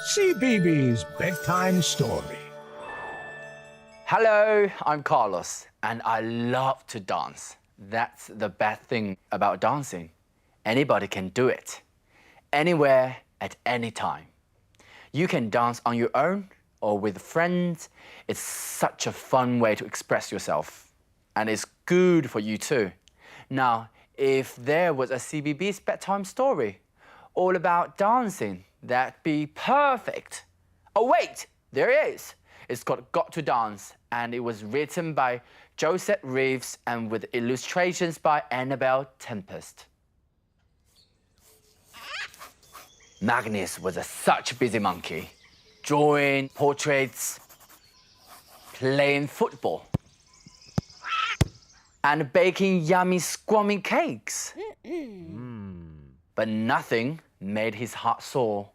Cbeebies Bedtime Story. Hello, I'm Carlos, and I love to dance. That's the best thing about dancing. Anybody can do it, anywhere, at any time. You can dance on your own or with friends. It's such a fun way to express yourself, and it's good for you too. Now, if there was a Cbeebies bedtime story all about dancing, that'd be perfect. Oh wait, there it is. It's called Got to Dance, and it was written by Josette Reeves and with illustrations by Annabel Tempest. Magnus was such a busy monkey, drawing portraits, playing football, and baking yummy squammy cakes. But nothing made his heart sore,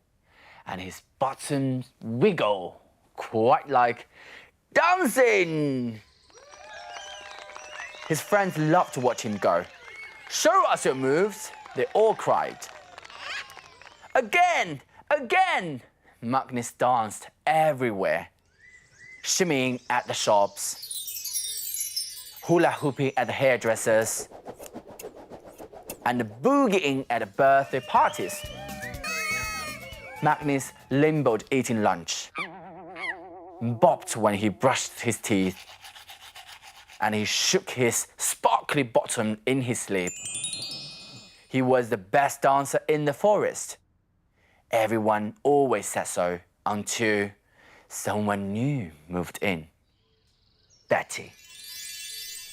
and his bottom wiggle, quite like dancing. His friends loved to watch him go. "Show us your moves," they all cried. "Again, again!" Magnus danced everywhere, shimmying at the shops, hula hooping at the hairdressers, and boogieing at the birthday parties. Magnus limboed eating lunch, bopped when he brushed his teeth, and he shook his sparkly bottom in his sleep. He was the best dancer in the forest. Everyone always said so until someone new moved in. Betty.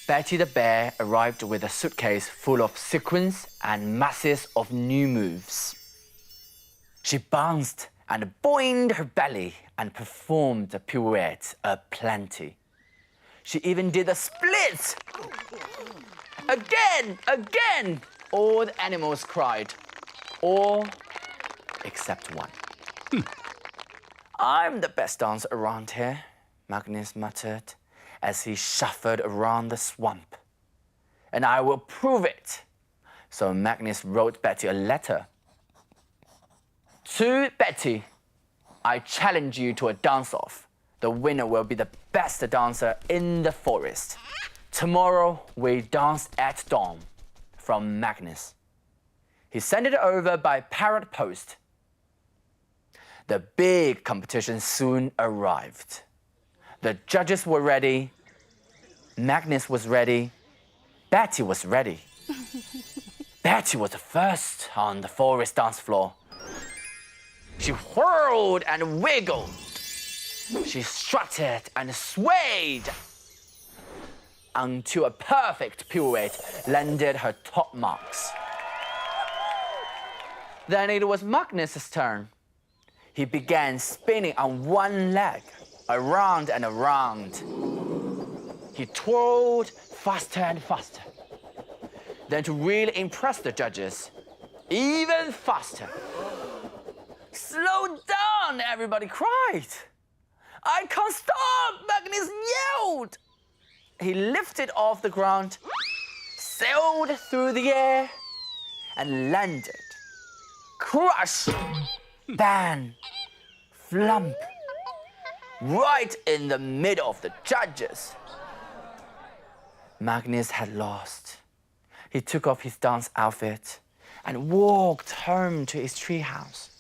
Betty the bear arrived with a suitcase full of sequins and masses of new moves. She bounced and boinged her belly and performed the pirouette aplenty. She even did a split. "Again, again!" all the animals cried, all except one. "I'm the best dancer around here," Magnus muttered as he shuffled around the swamp. "And I will prove it." So Magnus wrote Betty a letter. "To Betty, I challenge you to a dance-off. The winner will be the best dancer in the forest. Tomorrow we dance at dawn. From Magnus." He sent it over by parrot post. The big competition soon arrived. The judges were ready. Magnus was ready. Betty was ready. Betty was the first on the forest dance floor. She whirled and wiggled. She strutted and swayed until a perfect pirouette landed her top marks. Then it was Magnus's turn. He began spinning on one leg, around and around. He twirled faster and faster. Then to really impress the judges, even faster. "Slow down," everybody cried. "I can't stop," Magnus yelled. He lifted off the ground, sailed through the air, and landed. Crush, bang, flump, right in the middle of the judges. Magnus had lost. He took off his dance outfit and walked home to his treehouse.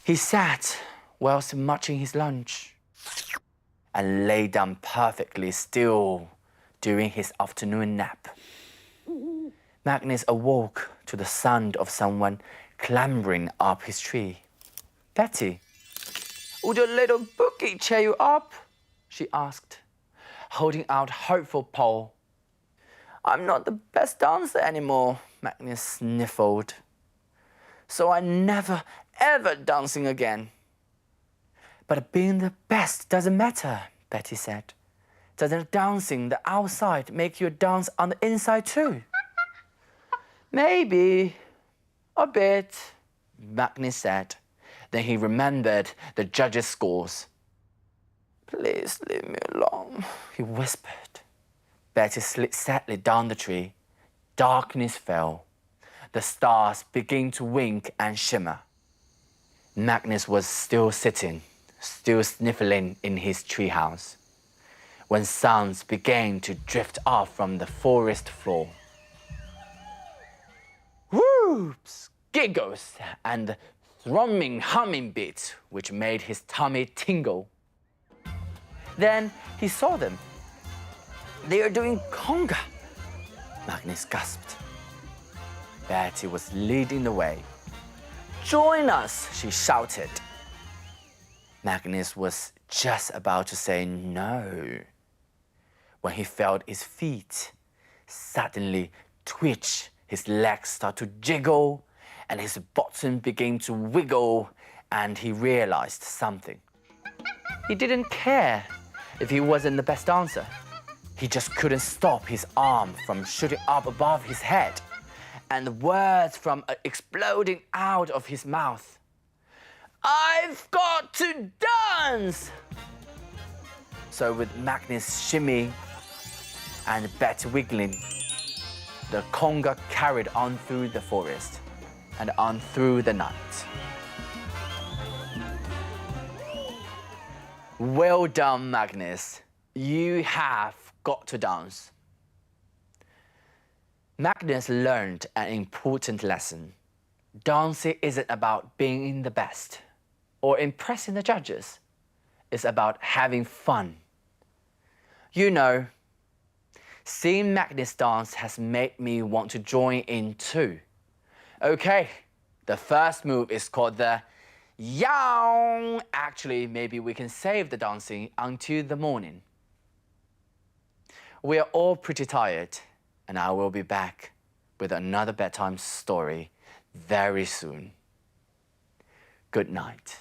He sat whilst munching his lunch and lay down perfectly still during his afternoon nap. Magnus awoke to the sound of someone clambering up his tree. "Betty, would your little boogie cheer you up?" she asked, holding out a hopeful paw. "I'm not the best dancer anymore," Magnus sniffled. "So I'm never, ever dancing again." "But being the best doesn't matter," Betty said. "Doesn't dancing the outside make you dance on the inside too?" "Maybe, a bit," Magnus said. Then he remembered the judges' scores. "Please leave me alone," he whispered. Betty slid sadly down the tree. Darkness fell. The stars began to wink and shimmer. Magnus was still sitting, still sniffling in his treehouse, when sounds began to drift off from the forest floor. Whoops, giggles, and thrumming humming beats, which made his tummy tingle. Then he saw them. They are doing conga, Magnus gasped. Betty was leading the way. Join us, she shouted. Magnus was just about to say no when he felt his feet suddenly twitch, his legs start to jiggle, and his bottom began to wiggle, and he realized something. He didn't care if he wasn't the best dancer. He just couldn't stop his arm from shooting up above his head, and the words from exploding out of his mouth. I've got to dance! So with Magnus shimmy and Betty wiggling, the conga carried on through the forest and on through the night. Well done, Magnus. You have got to dance. Magnus learned an important lesson. Dancing isn't about being the best or impressing the judges. It's about having fun. You know, seeing Magnus dance has made me want to join in too. Okay, the first move is called the Yow. Actually, maybe we can save the dancing until the morning. We are all pretty tired, and I will be back with another bedtime story very soon. Good night.